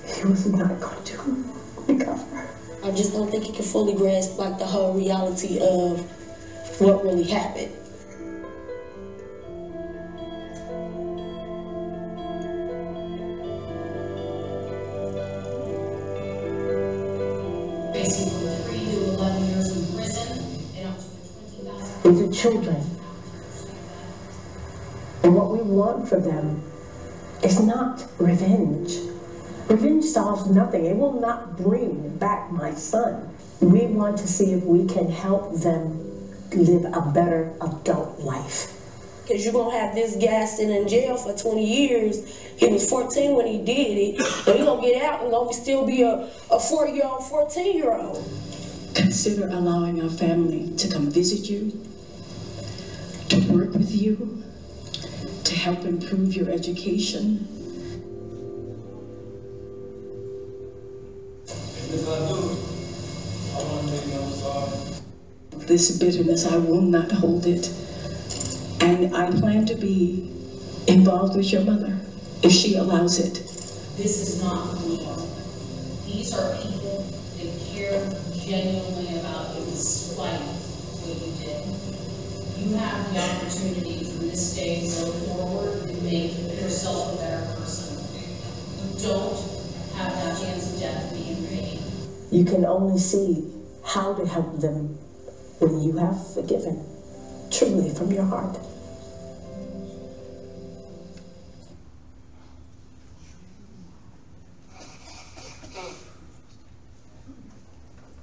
he was not going to recover. I just don't think he can fully grasp like the whole reality of what really happened. Facing from 3 to 11 years in prison and up to $20,000. These are children. And what we want for them is not revenge. Revenge solves nothing. It will not bring back my son. We want to see if we can help them live a better adult life. Because you're going to have this guy sitting in jail for 20 years. He was 14 when he did it. And he's going to get out and going to still be a 4-year-old, 14-year-old. Consider allowing our family to come visit you, to work with you, to help improve your education. If I do, I want to tell you I'm sorry. This bitterness, I will not hold it. And I plan to be involved with your mother, if she allows it. This is not war. These are people that care genuinely about you despite what you did. You have the opportunity from this day to go forward and make yourself a better person. You don't have that chance of death being paid. You can only see how to help them when you have forgiven, truly from your heart.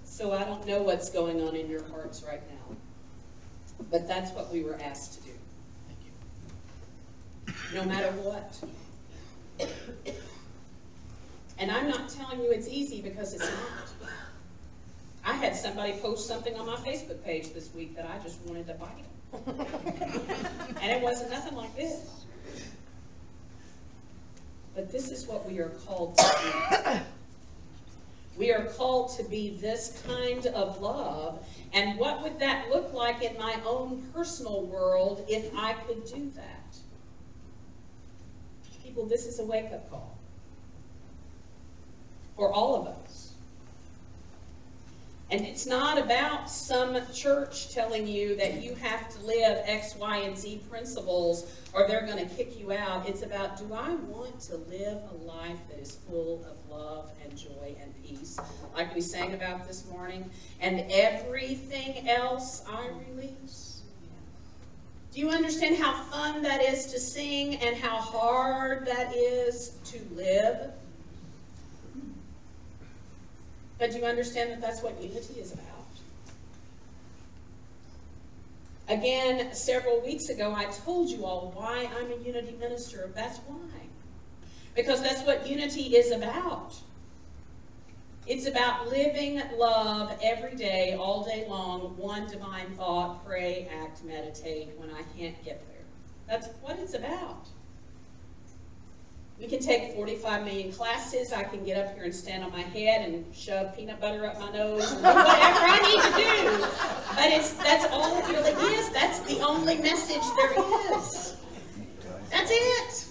So I don't know what's going on in your hearts right now, but that's what we were asked to do. No matter what. And I'm not telling you it's easy because it's not. I had somebody post something on my Facebook page this week that I just wanted to bite. And it wasn't nothing like this. But this is what we are called to do. We are called to be this kind of love. And what would that look like in my own personal world if I could do that? People, this is a wake-up call for all of us. And it's not about some church telling you that you have to live X, Y, and Z principles or they're going to kick you out. It's about, do I want to live a life that is full of love and joy and peace, like we sang about this morning, and everything else I release? Do you understand how fun that is to sing and how hard that is to live? But do you understand that that's what unity is about? Again, several weeks ago, I told you all why I'm a unity minister. That's why. Because that's what unity is about. It's about living love every day, all day long, one divine thought, pray, act, meditate when I can't get there. That's what it's about. We can take 45 million classes. I can get up here and stand on my head and shove peanut butter up my nose and do whatever I need to do. But that's all it really is. That's the only message there is. That's it.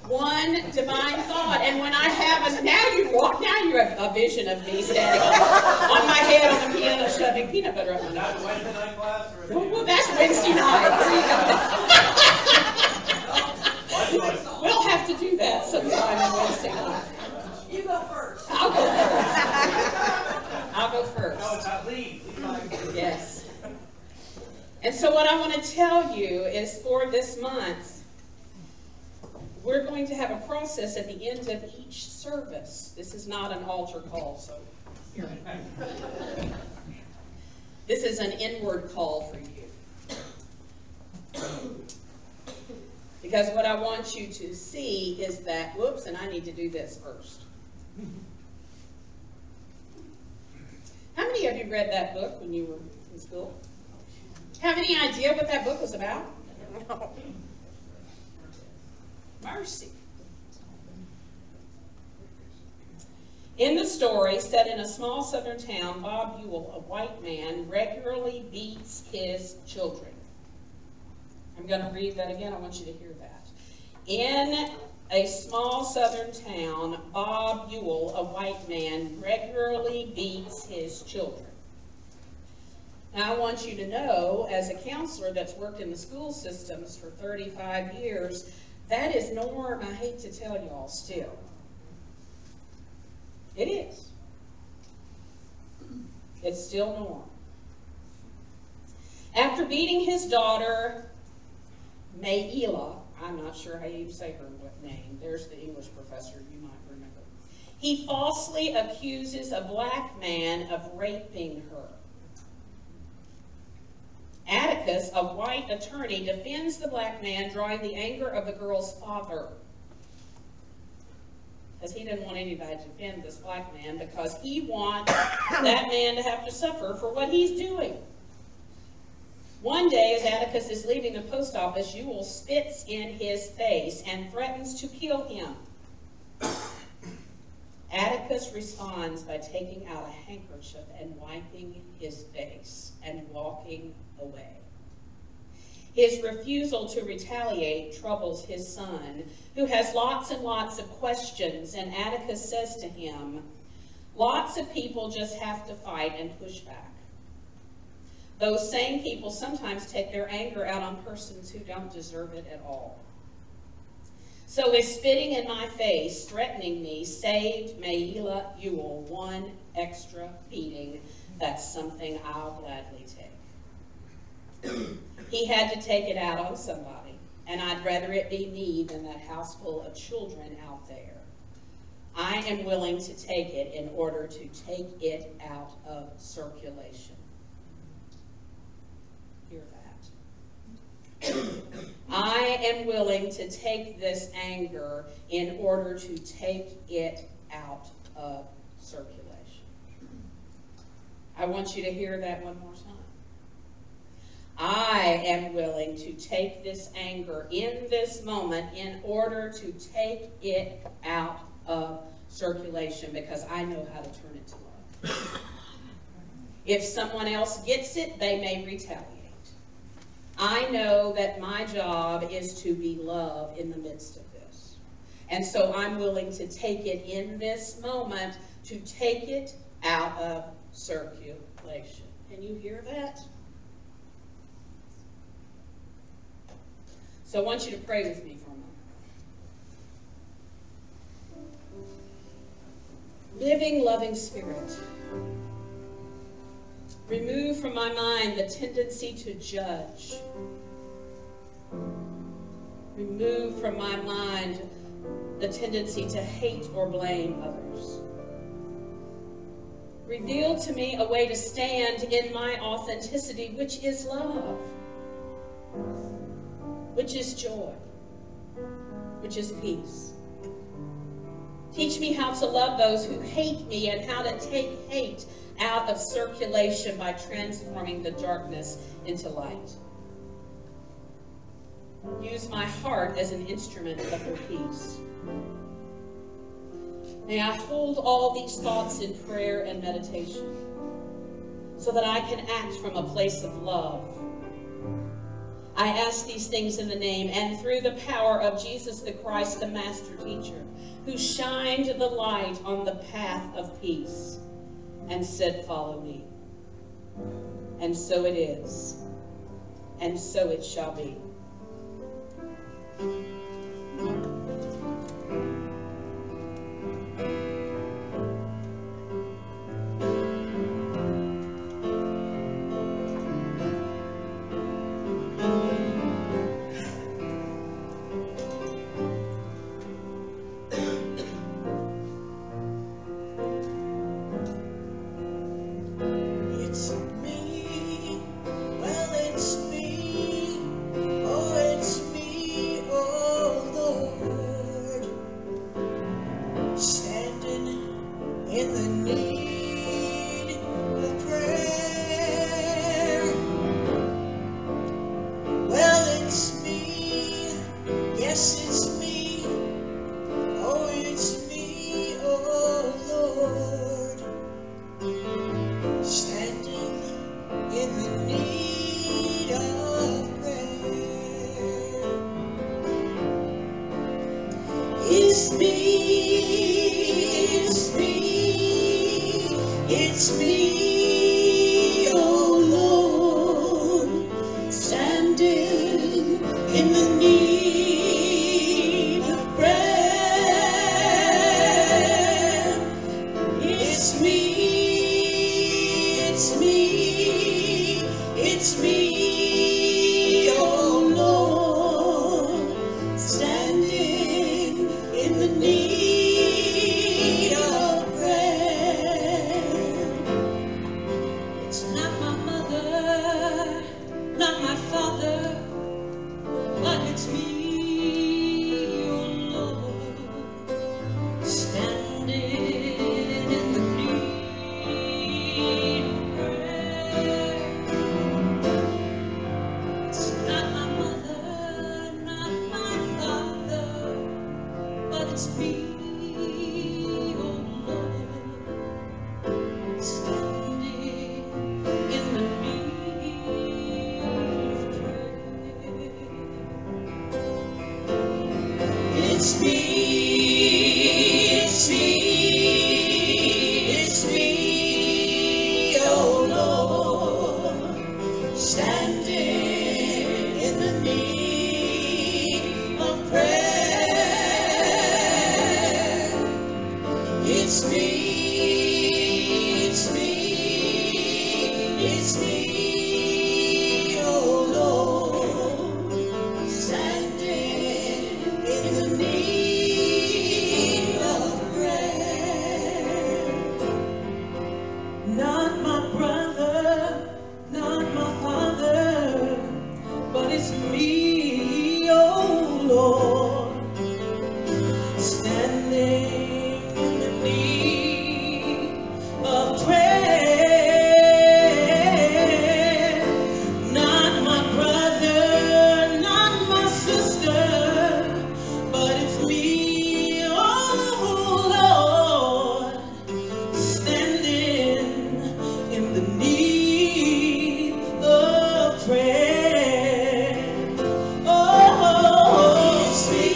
One divine thought. And when I have now you have a vision of me standing on my head on the piano shoving peanut butter up my nose. Wednesday night class? Well, that's Wednesday night. There you go. We'll have to do that sometime on Wednesday night. You go first. I'll go first. I'll go first. No, it's not lead. Yes. And so what I want to tell you is for this month, we're going to have a process at the end of each service. This is not an altar call, so hear me. This is an inward call for you. Because what I want you to see is that, whoops, and I need to do this first. How many of you read that book when you were in school? Have any idea what that book was about? No. Mercy. In the story, set in a small southern town, Bob Ewell, a white man, regularly beats his children. I'm going to read that again. I want you to hear that. In a small southern town, Bob Ewell, a white man, regularly beats his children. Now, I want you to know, as a counselor that's worked in the school systems for 35 years, that is norm, I hate to tell y'all, still. It is. It's still norm. After beating his daughter, Mayila, I'm not sure how you say her name. There's the English professor, you might remember. He falsely accuses a black man of raping her. Atticus, a white attorney, defends the black man, drawing the anger of the girl's father. Because he didn't want anybody to defend this black man, because he wants that man to have to suffer for what he's doing. One day, as Atticus is leaving the post office, Ewell spits in his face and threatens to kill him. Atticus responds by taking out a handkerchief and wiping his face and walking away. His refusal to retaliate troubles his son, who has lots and lots of questions, and Atticus says to him, "Lots of people just have to fight and push back. Those same people sometimes take their anger out on persons who don't deserve it at all. So if spitting in my face, threatening me, saved Mayila Ewell one extra beating, that's something I'll gladly take." He had to take it out on somebody, and I'd rather it be me than that house full of children out there. I am willing to take it in order to take it out of circulation. Hear that? I am willing to take this anger in order to take it out of circulation. I want you to hear that one more time. I am willing to take this anger in this moment in order to take it out of circulation, because I know how to turn it to love. If someone else gets it, they may retaliate. I know that my job is to be love in the midst of this. And so I'm willing to take it in this moment, to take it out of circulation. Can you hear that? So I want you to pray with me for a moment. Living, loving Spirit, remove from my mind the tendency to judge. Remove from my mind the tendency to hate or blame others. Reveal to me a way to stand in my authenticity, which is love, which is joy, which is peace. Teach me how to love those who hate me and how to take hate out of circulation by transforming the darkness into light. Use my heart as an instrument of your peace. May I hold all these thoughts in prayer and meditation so that I can act from a place of love. I ask these things in the name and through the power of Jesus the Christ, the Master Teacher, who shined the light on the path of peace and said, "Follow me." And so it is, and so it shall be. Prayer. Oh, it's me.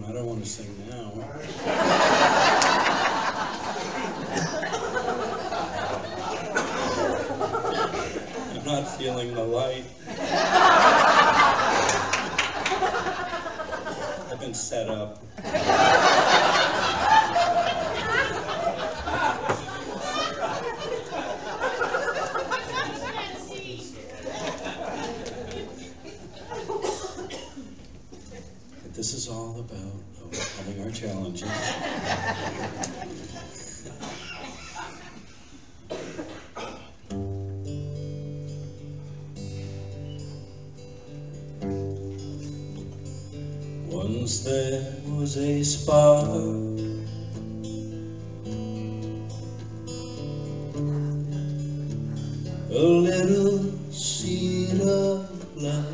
I don't want to sing now. I'm not feeling the light. I've been set up. This is all about overcoming our challenges. Once there was a spark, a little seed of light.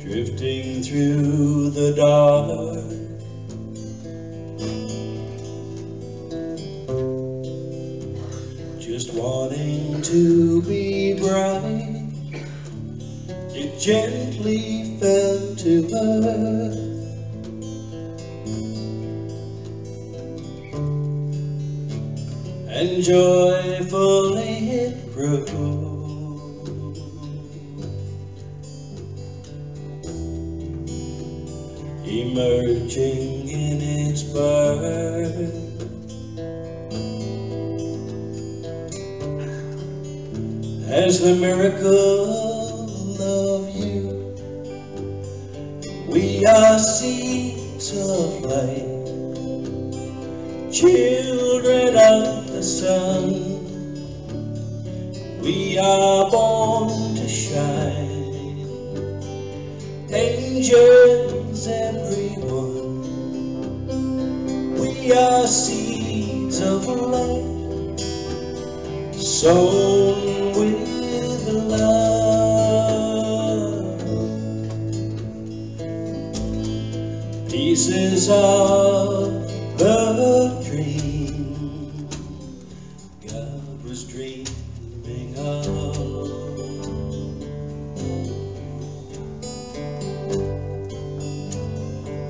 Drifting through the dark, just wanting to be bright, it gently fell to earth. And joyfully it grew. Emerging in its birth, as the miracle of you, we are seeds of light, children of the sun. We are born to shine, angels everyone. We are seeds of light, sown with love. Pieces of the dream God was dreaming of.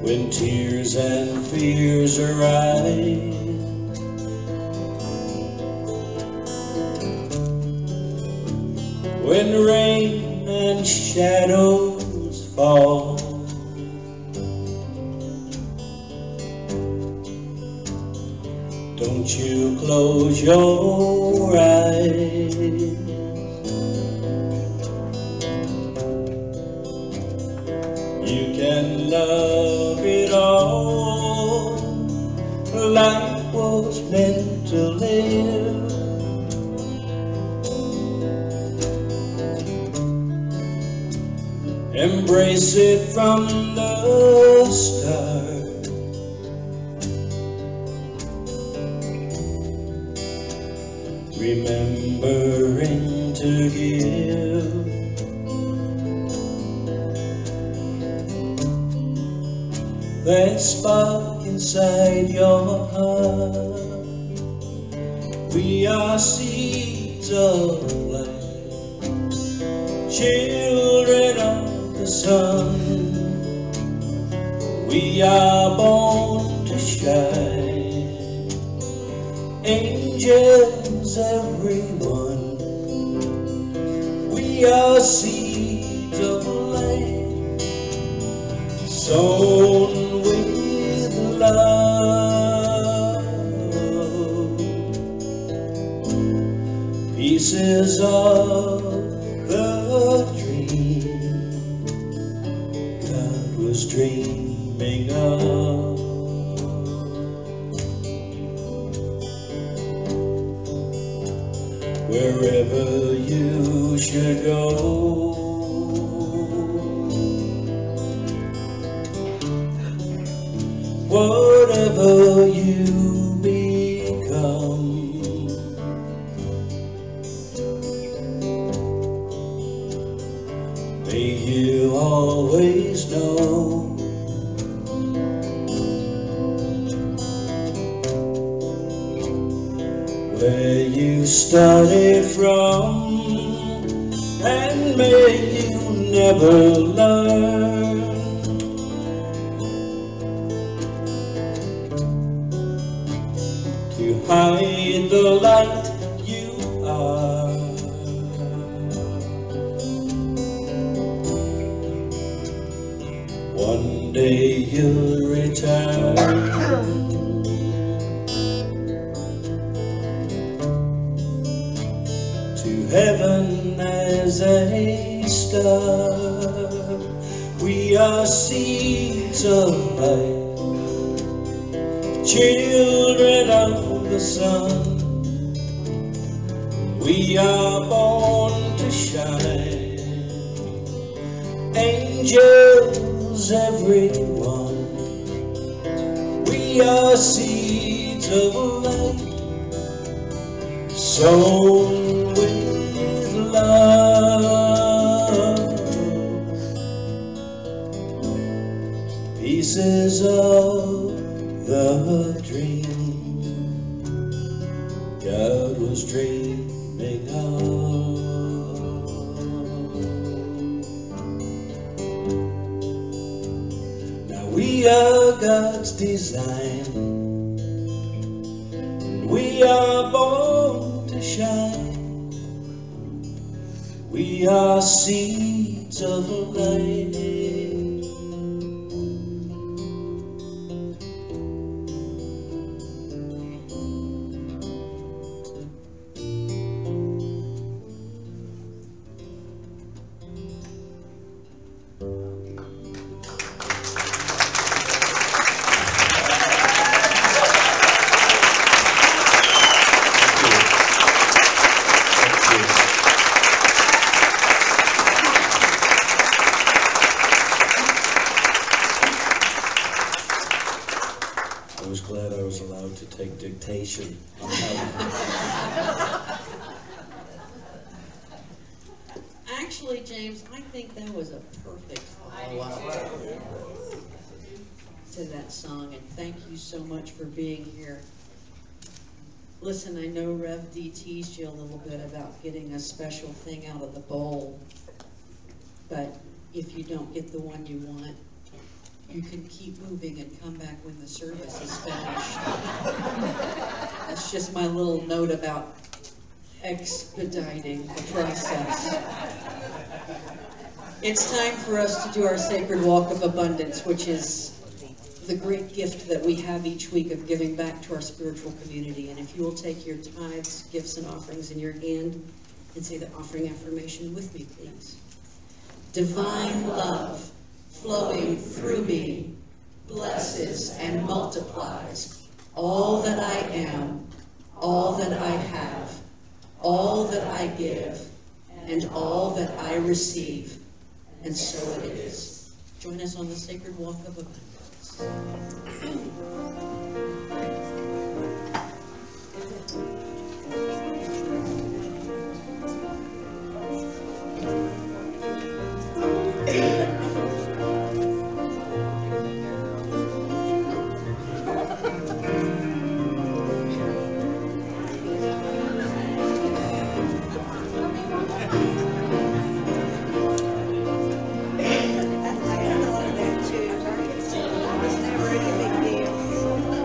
When tears and fears arise, when rain and shadows fall, don't you close your eyes. You can love it all. Life was meant to live. Embrace it from the start. Remembering to give. That spark inside your heart. We are seeds of light, children of the sun. We are born to shine, angels everyone. We are seeds of light, sown with love. Pieces of the dream God was dreaming of. Wherever you should go, whatever you become, may you always know where you started from and may you never learn to hide the light you are. One day you'll return to heaven as a star. We are seeds of light, children of the sun. We are born to shine, angels everyone. We are seeds of light, sown with love, pieces of the dream God was dreaming of. Now we are God's design, and we are born to shine. We are seeds of light, I was glad I was allowed to take dictation. Actually, James, I think that was a perfect follow-up to that song, and thank you so much for being here. Listen, I know Rev D teased you a little bit about getting a special thing out of the bowl, but if you don't get the one you want, you can keep moving and come back when the service is finished. That's just my little note about expediting the process. It's time for us to do our sacred walk of abundance, which is the great gift that we have each week of giving back to our spiritual community. And if you will take your tithes, gifts, and offerings in your hand and say the offering affirmation with me, please. Divine love flowing through me blesses and multiplies all that I am, all that I have, all that I give, and all that I receive. And so it is. Join us on the sacred walk of abundance. It's never any big deal.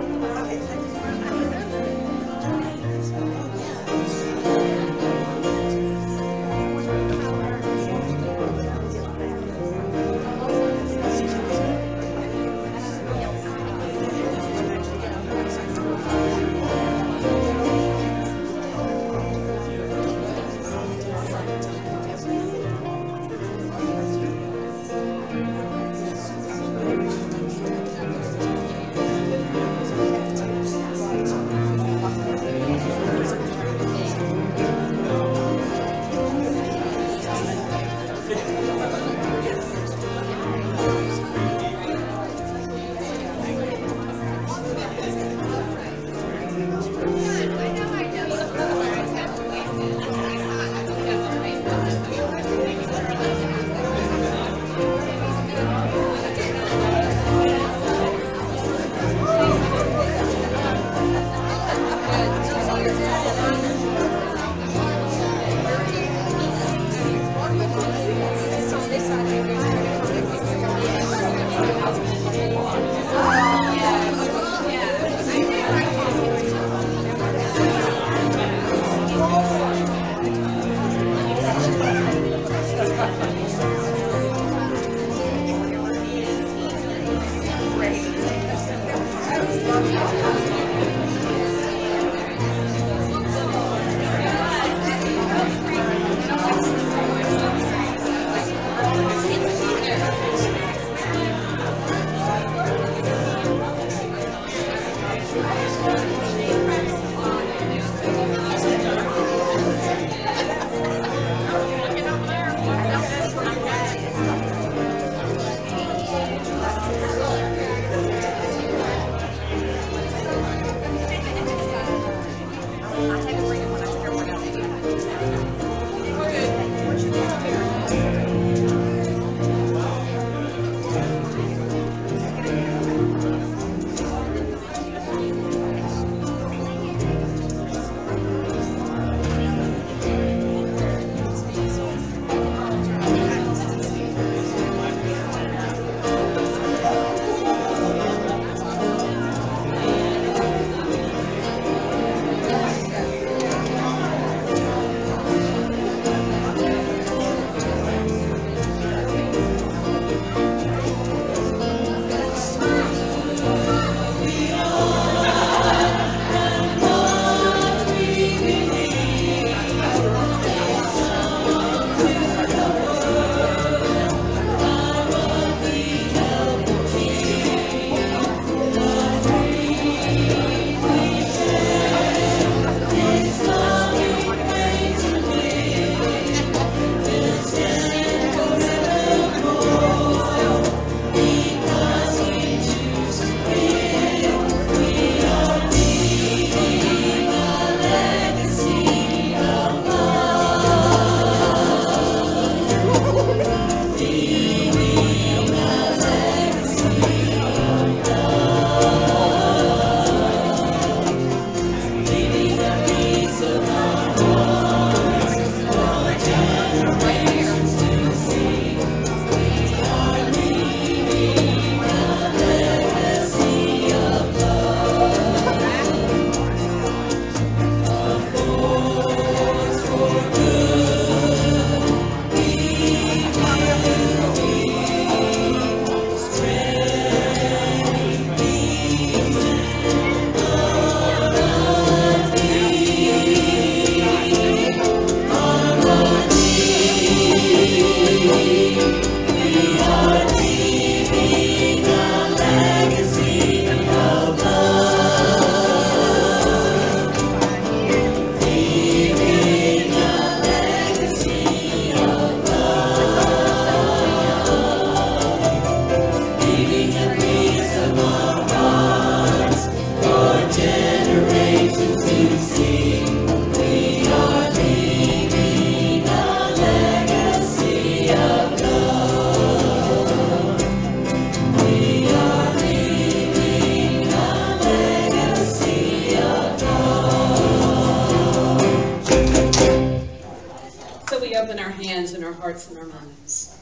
hands.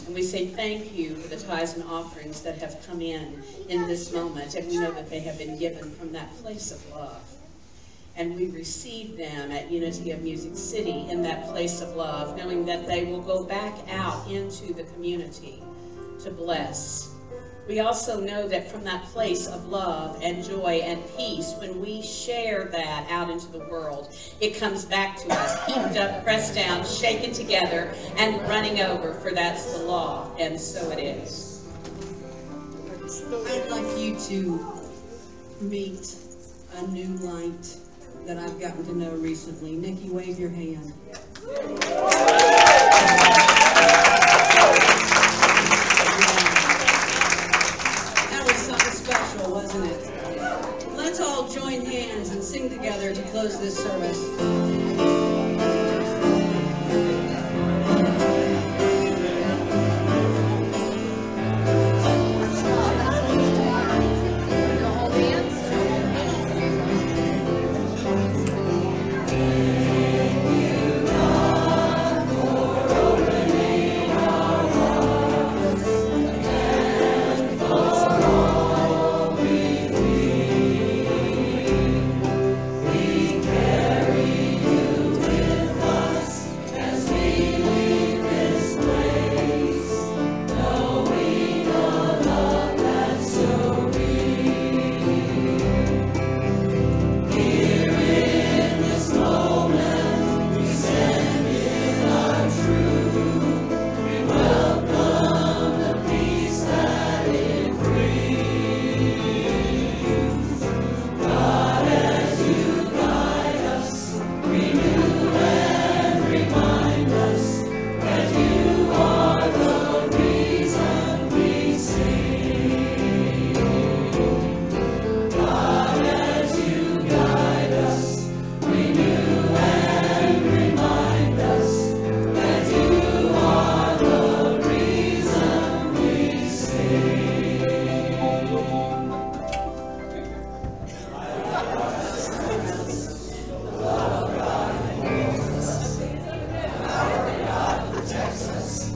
And we say thank you for the tithes and offerings that have come in this moment, and we know that they have been given from that place of love. And we receive them at Unity of Music City in that place of love, knowing that they will go back out into the community to bless. We also know that from that place of love and joy and peace, when we share that out into the world, it comes back to us, heaped up, pressed down, shaken together, and running over, for that's the law, and so it is. I'd like you to meet a new light that I've gotten to know recently. Nikki, wave your hand. That was something special, wasn't it? Let's all join hands and sing together to close this service. Texas.